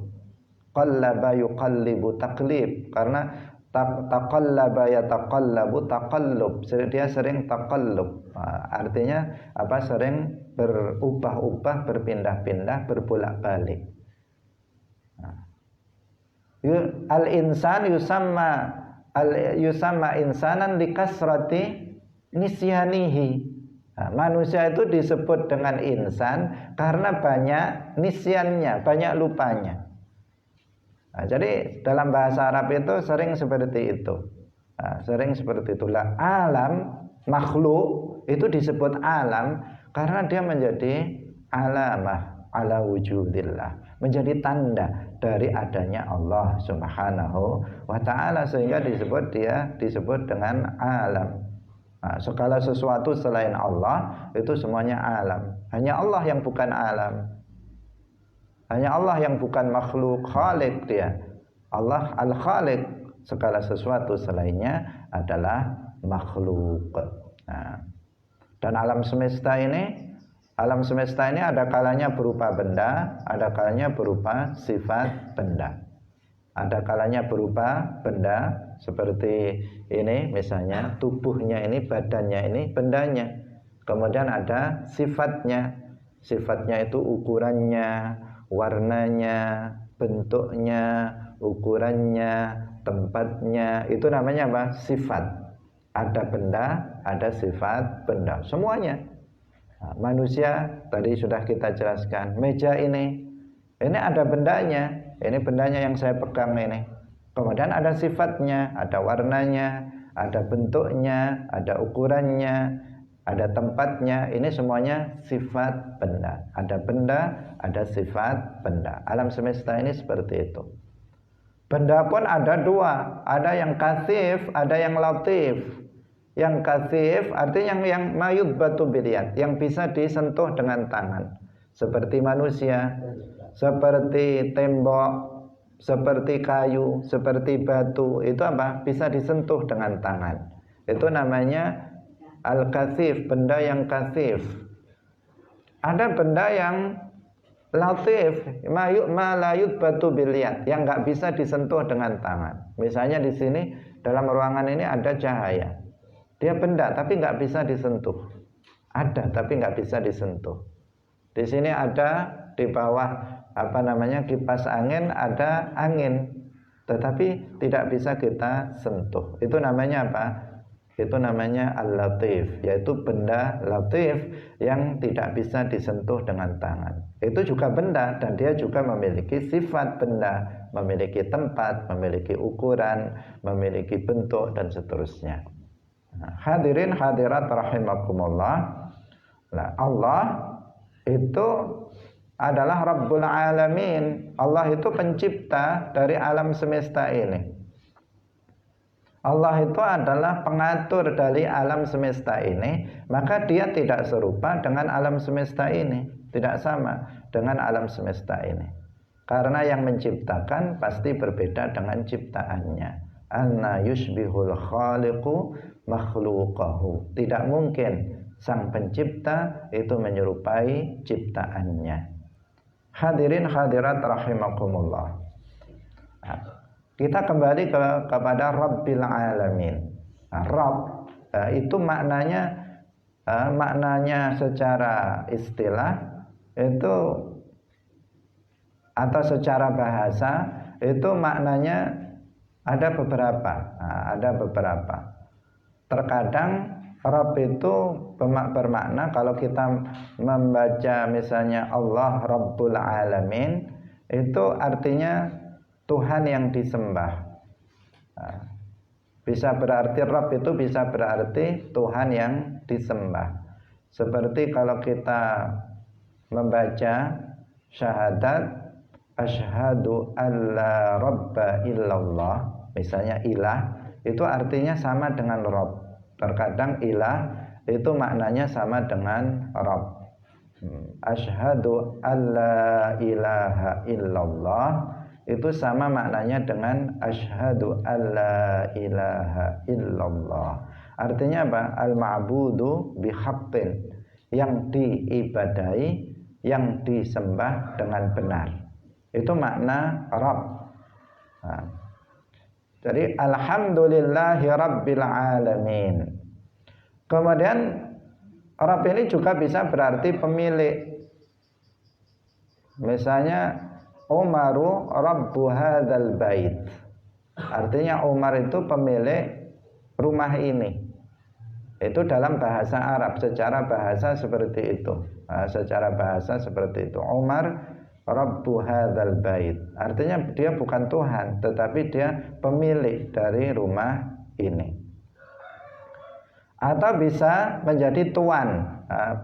Speaker 1: qallaba yuqallibu taqlib karena taqallaba yataqallabu taqallub, dia sering taqallub. Artinya apa? Sering berubah-ubah, berpindah-pindah, berbolak-balik. Al-insan yusamma insanan likasrati nisyanihi. Manusia itu disebut dengan insan karena banyak nisyannya, banyak lupanya. Jadi dalam bahasa Arab itu sering seperti itu. Sering seperti itulah. Alam, makhluk itu disebut alam karena dia menjadi alamah ala wujudillah, menjadi tanda dari adanya Allah Subhanahu wa ta'ala, sehingga disebut dengan alam. Segala sesuatu selain Allah itu semuanya alam. Hanya Allah yang bukan alam. Hanya Allah yang bukan makhluk, khaliq dia. Allah al-khaliq, segala sesuatu selainnya adalah makhluk. Dan alam semesta ini ada kalanya berupa benda, ada kalanya berupa sifat benda. Ada kalanya berupa benda seperti ini, misalnya tubuhnya ini, badannya ini, bendanya. Kemudian ada sifatnya. Sifatnya itu ukurannya, warnanya, bentuknya, ukurannya, tempatnya. Itu namanya apa? Sifat. Ada benda, ada sifat benda. Semuanya. Manusia tadi sudah kita jelaskan. Meja ini Ini ada bendanya, ini bendanya yang saya pegang ini. Kemudian ada sifatnya, ada warnanya, ada bentuknya, ada ukurannya, ada tempatnya. Ini semuanya sifat benda. Ada benda, ada sifat benda. Alam semesta ini seperti itu. Benda pun ada dua, ada yang kasif, ada yang latif. Yang kasif artinya yang mayud batu biliat, yang bisa disentuh dengan tangan. Seperti manusia, seperti tembok, seperti kayu, seperti batu. Itu apa? Bisa disentuh dengan tangan. Itu namanya al-kasif, benda yang kasif. Ada benda yang latif, malayut batu biliat, yang nggak bisa disentuh dengan tangan. Misalnya di sini dalam ruangan ini ada cahaya. Dia benda tapi nggak bisa disentuh. Ada tapi nggak bisa disentuh. Di sini ada di bawah kipas angin, ada angin, tetapi tidak bisa kita sentuh. Itu namanya apa? Itu namanya al-latif, yaitu benda latif yang tidak bisa disentuh dengan tangan. Itu juga benda dan dia juga memiliki sifat benda, memiliki tempat, memiliki ukuran, memiliki bentuk dan seterusnya. Nah, hadirin hadirat rahimakumullah. Nah, Allah itu adalah Rabbul Alamin. Allah itu pencipta dari alam semesta ini. Allah itu adalah pengatur dari alam semesta ini, maka dia tidak serupa dengan alam semesta ini, tidak sama dengan alam semesta ini. Karena yang menciptakan pasti berbeda dengan ciptaannya. Anna yushbihul khaliqu makhluqahu. Tidak mungkin sang pencipta itu menyerupai ciptaannya. Hadirin hadirat rahimakumullah. Kita kembali kepada Rabbil Alamin. Rabb itu maknanya secara istilah itu atau secara bahasa itu maknanya ada beberapa. Terkadang Rabb itu bermakna, kalau kita membaca misalnya Allah Rabbul Alamin, itu artinya Tuhan yang disembah. Bisa berarti Rabb itu bisa berarti Tuhan yang disembah. Seperti kalau kita membaca syahadat asyhadu alla rabba illallah, misalnya ilah, itu artinya sama dengan Rabb. Terkadang ilah itu maknanya sama dengan Rabb. Asyhadu alla ilaha illallah itu sama maknanya dengan asyhadu alla ilaha illallah. Artinya apa? Al-ma'budu bihaqqin, yang diibadai, yang disembah dengan benar. Itu makna Rabb. Jadi alhamdulillahi rabbil alamin. Kemudian Rabb ini juga bisa berarti pemilik. Misalnya Umaru rabbu hadzal bait. Artinya Umar itu pemilik rumah ini. Itu dalam bahasa Arab, secara bahasa seperti itu. Secara bahasa seperti itu. Umar Rabbu hadzal bait. Artinya dia bukan Tuhan, tetapi dia pemilik dari rumah ini. Atau bisa menjadi tuan,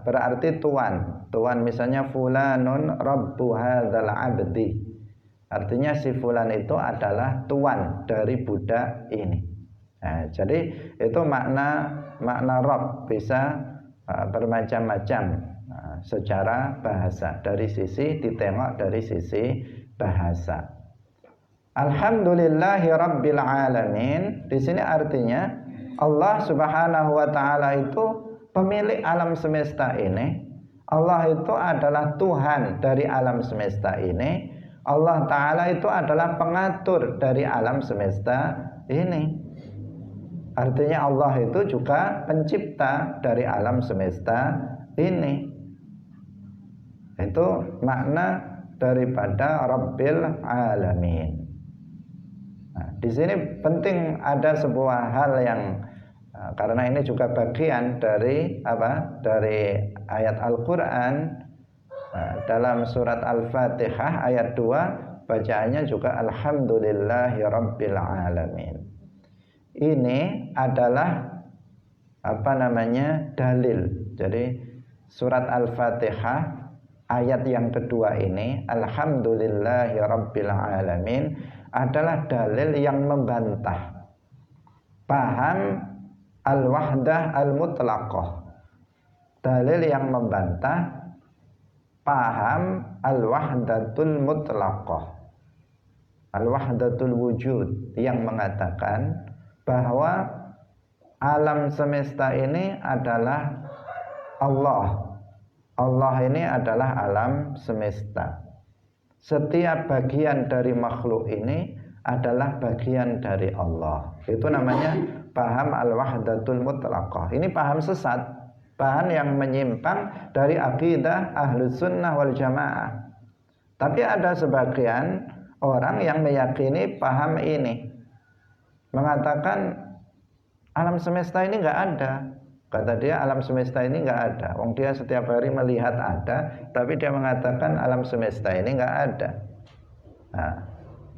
Speaker 1: berarti tuan. Tuan misalnya fulanun rabbu hadzal abdi. Artinya si fulan itu adalah tuan dari budak ini. Jadi itu makna Rabb bisa bermacam-macam. Secara bahasa, dari sisi ditengok dari sisi bahasa. Alhamdulillahi rabbil alamin. Di sini artinya Allah Subhanahu wa taala itu pemilik alam semesta ini. Allah itu adalah Tuhan dari alam semesta ini. Allah taala itu adalah pengatur dari alam semesta ini. Artinya Allah itu juga pencipta dari alam semesta ini. Itu makna daripada Rabbil Alamin. Nah, di sini penting ada sebuah hal yang karena ini juga bagian dari dari ayat Al-Qur'an. dalam surat Al-Fatihah ayat 2 bacaannya juga alhamdulillahirabbil alamin. Ini adalah dalil. Jadi surat Al-Fatihah ayat yang kedua ini alhamdulillahirabbil alamin adalah dalil yang membantah paham al-wahdah al-mutlaqah. Dalil yang membantah paham al-wahdatul mutlaqah, al-wahdatul wujud, yang mengatakan bahwa alam semesta ini adalah Allah. Allah ini adalah alam semesta. Setiap bagian dari makhluk ini adalah bagian dari Allah. Itu namanya paham al-wahdatul mutlaqah. Ini paham sesat, paham yang menyimpang dari akidah Ahlus Sunnah wal Jamaah. Tapi ada sebagian orang yang meyakini paham ini, mengatakan alam semesta ini nggak ada. Kata dia alam semesta ini nggak ada. Wong dia setiap hari melihat ada, tapi dia mengatakan alam semesta ini nggak ada. Nah,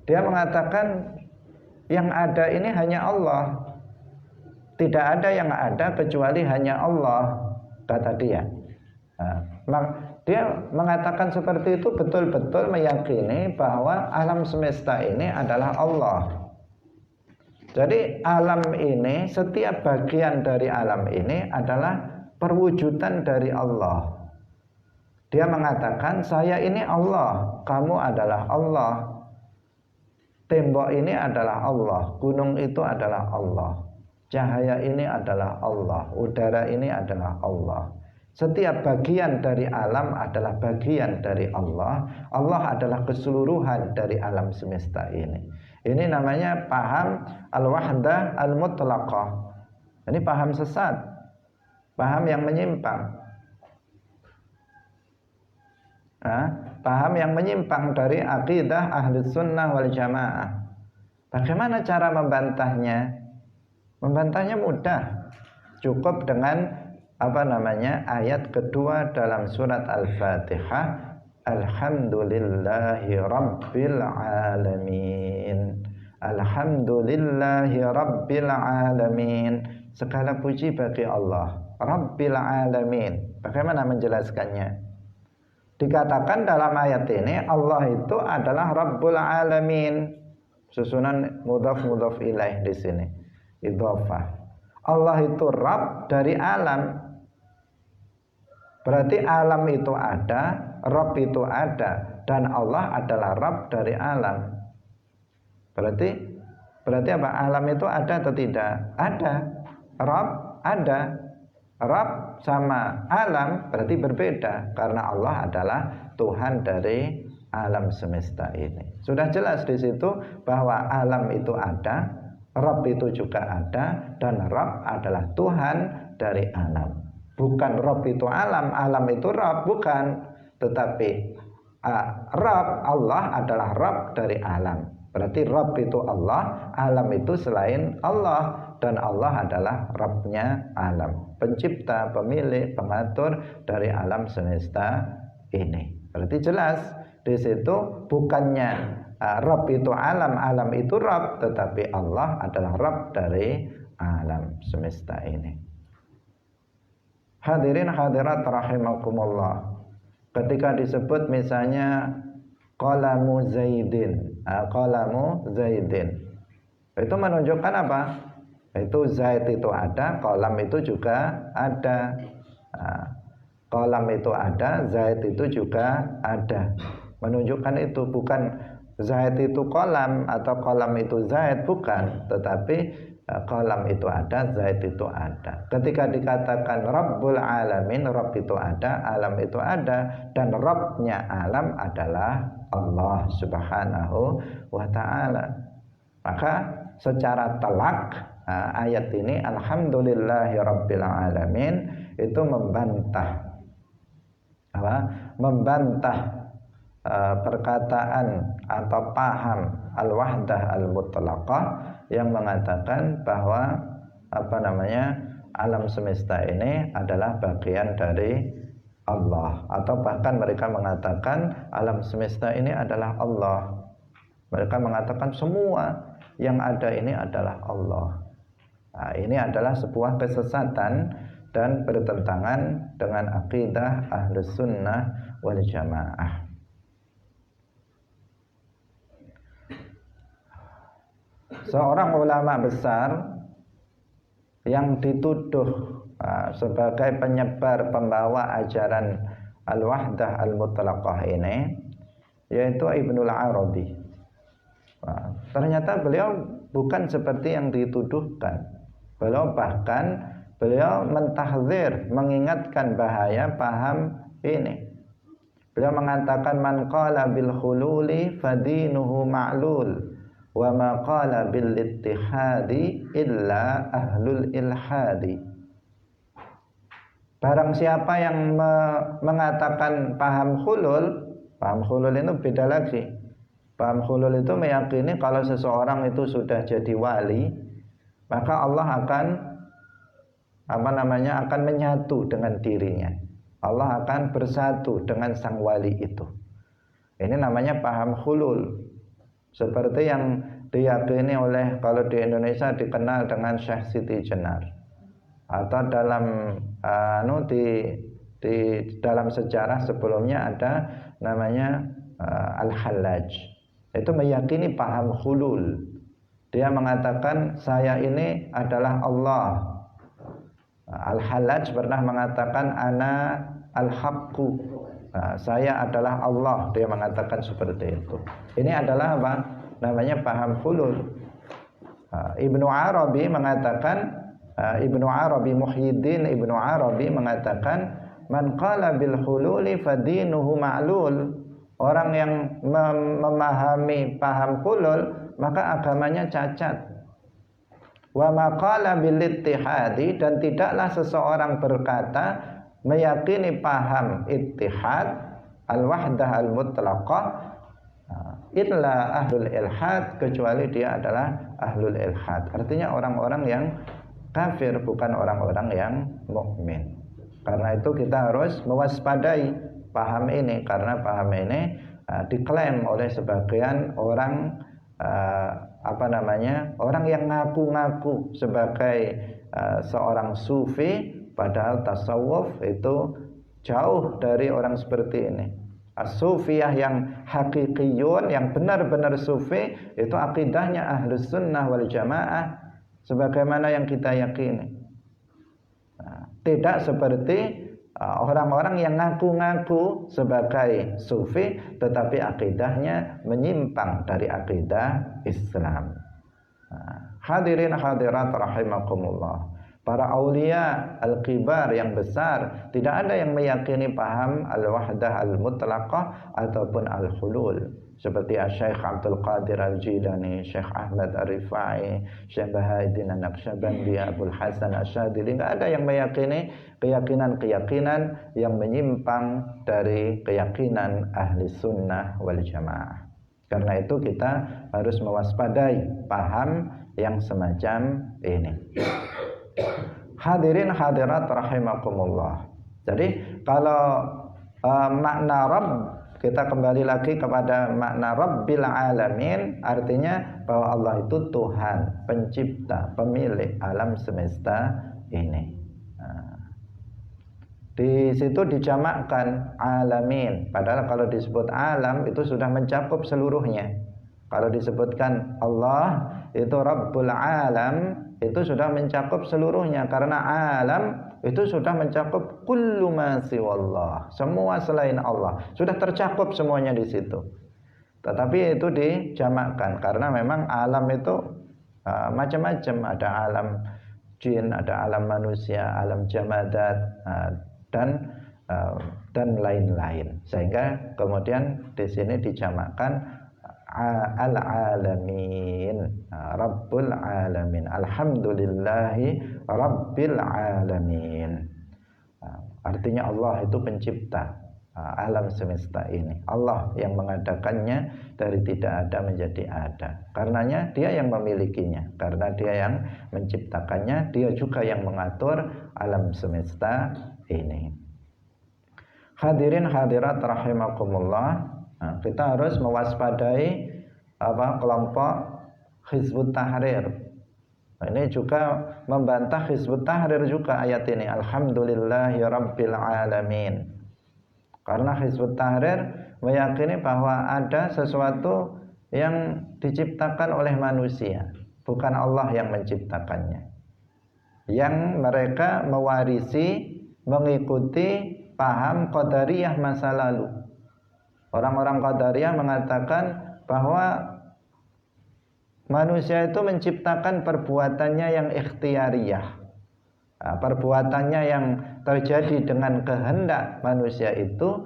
Speaker 1: dia mengatakan yang ada ini hanya Allah. Tidak ada yang ada kecuali hanya Allah, kata dia. Nah, dia mengatakan seperti itu betul-betul meyakini bahwa alam semesta ini adalah Allah. Jadi alam ini, setiap bagian dari alam ini adalah perwujudan dari Allah. Dia mengatakan saya ini Allah, kamu adalah Allah. Tembok ini adalah Allah, gunung itu adalah Allah. Cahaya ini adalah Allah, udara ini adalah Allah. Setiap bagian dari alam adalah bagian dari Allah. Allah adalah keseluruhan dari alam semesta ini. Ini namanya paham al-wahdah al-mutlaqah. Ini paham sesat, paham yang menyimpang. Paham yang menyimpang dari akidah Ahlus Sunnah wal Jamaah. Bagaimana cara membantahnya? Membantahnya mudah. Cukup dengan ayat kedua dalam surat Al-Fatihah, alhamdulillahi rabbil alamin. Alhamdulillahi rabbil alamin. Segala puji bagi Allah, rabbil alamin. Bagaimana menjelaskannya? Dikatakan dalam ayat ini Allah itu adalah Rabbul Alamin. Susunan mudhaf ilaih di sini. Idhofah. Allah itu Rabb dari alam. Berarti alam itu ada, Rabb itu ada, dan Allah adalah Rabb dari alam. Berarti apa? Alam itu ada atau tidak? Ada. Rabb ada. Rabb sama alam berarti berbeda, karena Allah adalah Tuhan dari alam semesta ini. Sudah jelas di situ bahwa alam itu ada, Rabb itu juga ada, dan Rabb adalah Tuhan dari alam. Bukan Rabb itu alam, alam itu Rabb, bukan. Tetapi Rabb, Allah adalah Rabb dari alam. Berarti Rabb itu Allah, alam itu selain Allah, dan Allah adalah Rabbnya alam, pencipta, pemilik, pengatur dari alam semesta ini. Berarti jelas di situ bukannya Rabb itu alam, alam itu Rabb, tetapi Allah adalah Rabb dari alam semesta ini. Hadirin hadirat rahimakumullah. Ketika disebut misalnya qalamu Zaidin, qalamu Zaidin, itu menunjukkan apa? Itu Zaid itu ada, qalam itu juga ada. Qalam itu ada, Zaid itu juga ada. Menunjukkan itu bukan Zaid itu qalam atau qalam itu Zaid, bukan, tetapi qalam itu ada, Zaid itu ada. Ketika dikatakan Rabbul Alamin, Rabb itu ada, alam itu ada, dan Rabbnya alam adalah Allah Subhanahu wa ta'ala. Maka secara telak ayat ini alhamdulillahi rabbil alamin itu membantah perkataan atau paham al-wahdah al-mutlaqah yang mengatakan bahwa alam semesta ini adalah bagian dari Allah, atau bahkan mereka mengatakan alam semesta ini adalah Allah. Mereka mengatakan semua yang ada ini adalah Allah. Nah, ini adalah sebuah kesesatan dan bertentangan dengan akidah Ahlus Sunnah wal Jamaah. Seorang ulama besar yang dituduh sebagai penyebar pembawa ajaran Al-Wahdah Al-Mutlaqah ini, yaitu Ibnul Arabi. Ternyata beliau bukan seperti yang dituduhkan. Beliau mentahdzir, mengingatkan bahaya paham ini. Beliau mengatakan man qala bil khululi fadinuhu ma'lul wa ma qala bil ittihadi illa ahlul ilhadi. Barang siapa yang mengatakan paham hulul itu beda lagi. Paham hulul itu meyakini kalau seseorang itu sudah jadi wali, maka Allah akan akan menyatu dengan dirinya. Allah akan bersatu dengan sang wali itu. Ini namanya paham hulul. Seperti yang diyakini oleh, kalau di Indonesia dikenal dengan Syekh Siti Jenar. Atau dalam di dalam sejarah sebelumnya ada namanya Al-Hallaj. Itu meyakini paham hulul. Dia mengatakan saya ini adalah Allah. Al-Hallaj pernah mengatakan ana al-haqqu. Saya adalah Allah. Dia mengatakan seperti itu. Ini adalah apa? Namanya paham hulul. Ibnu Arabi mengatakan, Muhyiddin Ibnu Arabi mengatakan man qala bil hululi fadinuhu ma'lul. Orang yang memahami paham hulul maka agamanya cacat. Wa ma qala bil ittihadi, dan tidaklah seseorang berkata meyakini paham ittihad al-wahdah al-mutlaqah illa ahlul ilhad, kecuali dia adalah ahlul ilhad. Artinya orang-orang yang kafir, bukan orang-orang yang mukmin. Karena itu kita harus mewaspadai paham ini, karena paham ini diklaim oleh sebagian orang orang yang ngaku-ngaku sebagai seorang sufi, padahal tasawuf itu jauh dari orang seperti ini. As-sufiyah yang hakikiyun, yang benar-benar sufi, itu akidahnya Ahlus Sunnah wal Jamaah sebagaimana yang kita yakini. Tidak seperti orang-orang yang ngaku-ngaku sebagai sufi tetapi akidahnya menyimpang dari akidah Islam. Hadirin hadirat rahimakumullah. Para aulia al-kibar yang besar tidak ada yang meyakini paham al-wahdah al-mutlaqah ataupun al-hulul, seperti Syekh Abdul Qadir Al-Jilani, Syekh Ahmad Ar-Rifai, Syekh Bahauddin An-Naqsyabandi, Abdul Hasan Asy-Syadzili. Tidak ada yang meyakini keyakinan-keyakinan yang menyimpang dari keyakinan ahli sunnah wal jamaah. Karena itu kita harus mewaspadai paham yang semacam ini. Hadirin hadirat rahimakumullah. Jadi kalau makna Rabb, kita kembali lagi kepada makna Rabbil Alamin, artinya bahwa Allah itu Tuhan, pencipta, pemilik alam semesta ini. Di situ dijamakkan alamin, padahal kalau disebut alam itu sudah mencakup seluruhnya. Kalau disebutkan Allah itu Rabbul Alam, itu sudah mencakup seluruhnya, karena alam itu sudah mencakup kullu ma siwallah, semua selain Allah sudah tercakup semuanya di situ. Tetapi itu dijamakkan karena memang alam itu macam-macam, ada alam jin, ada alam manusia, alam jamadat, dan lain-lain, sehingga kemudian di sini dijamakkan al-alamin, Rabbul alamin, alhamdulillahi Rabbil alamin. Artinya Allah itu pencipta alam semesta ini. Allah yang mengadakannya dari tidak ada menjadi ada. Karenanya dia yang memilikinya, karena dia yang menciptakannya, dia juga yang mengatur alam semesta ini. Hadirin hadirat rahimakumullah. Nah, kita harus mewaspadai kelompok Hizbut Tahrir. Nah, ini juga membantah Hizbut Tahrir juga ayat ini. Alhamdulillahi rabbil alamin. Karena Hizbut Tahrir meyakini bahwa ada sesuatu yang diciptakan oleh manusia, bukan Allah yang menciptakannya. Yang mereka mewarisi, mengikuti paham Qadariyah masa lalu. Orang-orang Qadariyah mengatakan bahwa manusia itu menciptakan perbuatannya yang ikhtiariyah. Nah, perbuatannya yang terjadi dengan kehendak manusia itu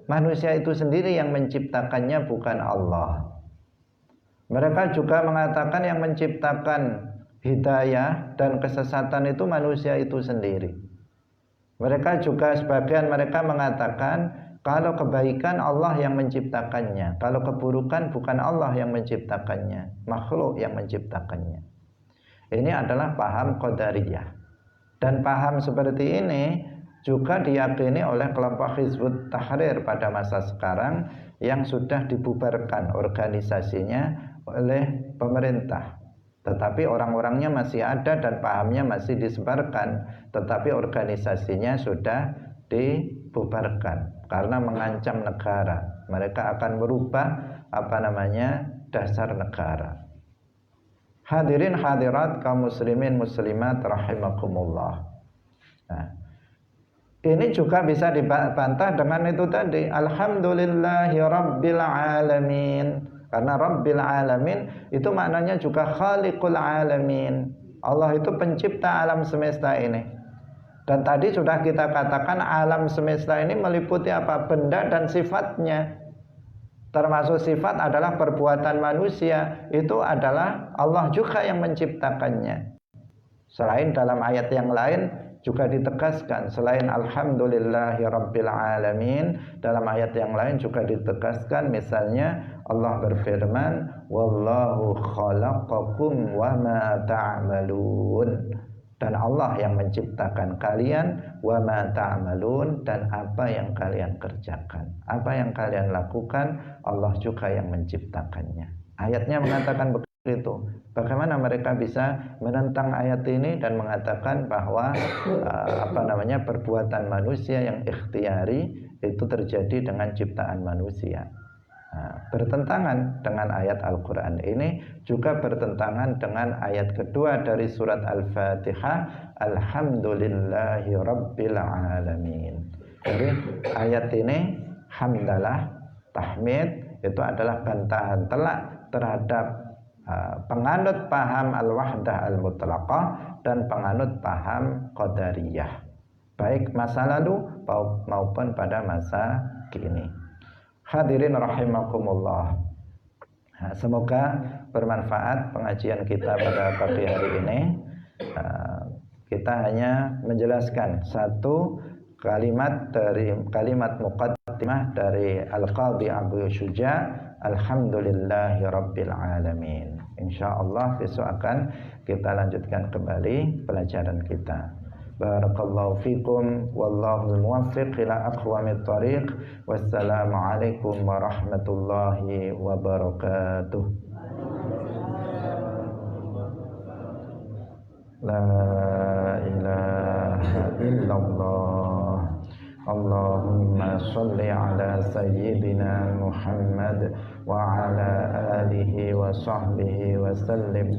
Speaker 1: manusia itu sendiri yang menciptakannya, bukan Allah. Mereka juga mengatakan yang menciptakan hidayah dan kesesatan itu manusia itu sendiri. Mereka juga, sebagian mereka mengatakan kalau kebaikan Allah yang menciptakannya, kalau keburukan bukan Allah yang menciptakannya, makhluk yang menciptakannya. Ini adalah paham Qadariyah. Dan paham seperti ini juga diyakini oleh kelompok Hizbut Tahrir pada masa sekarang yang sudah dibubarkan organisasinya oleh pemerintah. Tetapi orang-orangnya masih ada dan pahamnya masih disebarkan, tetapi organisasinya sudah dibubarkan karena mengancam negara. Mereka akan merubah dasar negara. Hadirin hadirat kaum muslimin muslimat rahimakumullah. Nah, ini juga bisa dibantah dengan itu tadi, alhamdulillahi rabbil alamin. Karena rabbil alamin itu maknanya juga khaliqul alamin. Allah itu pencipta alam semesta ini. Dan tadi sudah kita katakan alam semesta ini meliputi apa? Benda dan sifatnya. Termasuk sifat adalah perbuatan manusia. Itu adalah Allah juga yang menciptakannya. Selain dalam ayat yang lain juga ditegaskan, selain alhamdulillahi rabbil alamin, dalam ayat yang lain juga ditegaskan, misalnya Allah berfirman wallahu khalaqakum wa ma ta'malun, dan Allah yang menciptakan kalian, wa ma ta'malun, dan apa yang kalian kerjakan, apa yang kalian lakukan, Allah juga yang menciptakannya. Ayatnya mengatakan begitu. Bagaimana mereka bisa menentang ayat ini dan mengatakan bahwa perbuatan manusia yang ikhtiari itu terjadi dengan ciptaan manusia? Bertentangan dengan ayat Al-Quran ini, juga bertentangan dengan ayat kedua dari surat Al-Fatihah, alhamdulillahi rabbil alamin. Jadi ayat ini hamdalah, tahmid, itu adalah bantahan telak terhadap penganut paham al-wahdah al-mutlaqah dan penganut paham qadariyah, baik masa lalu maupun pada masa kini. Hadirin rahimakumullah. Semoga bermanfaat pengajian kita pada pagi hari ini. Kita hanya menjelaskan satu kalimat dari kalimat muqaddimah dari Al-Qadhi Abu Syuja, alhamdulillahi rabbil alamin. Insyaallah besok akan kita lanjutkan kembali pelajaran kita. Barakallahu fikum wallahu muwaffiq ila aqwamit thariq. Wassalamu alaikum warahmatullahi wabarakatuh. La ilaha illallah. Allahumma sholli ala sayyidina Muhammad wa ala alihi wa sahbihi wa sallim.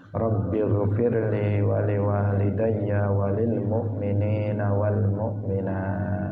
Speaker 1: Rabbi ghfirli wa liwalidayya wa lil mu'minina wal mu'minat.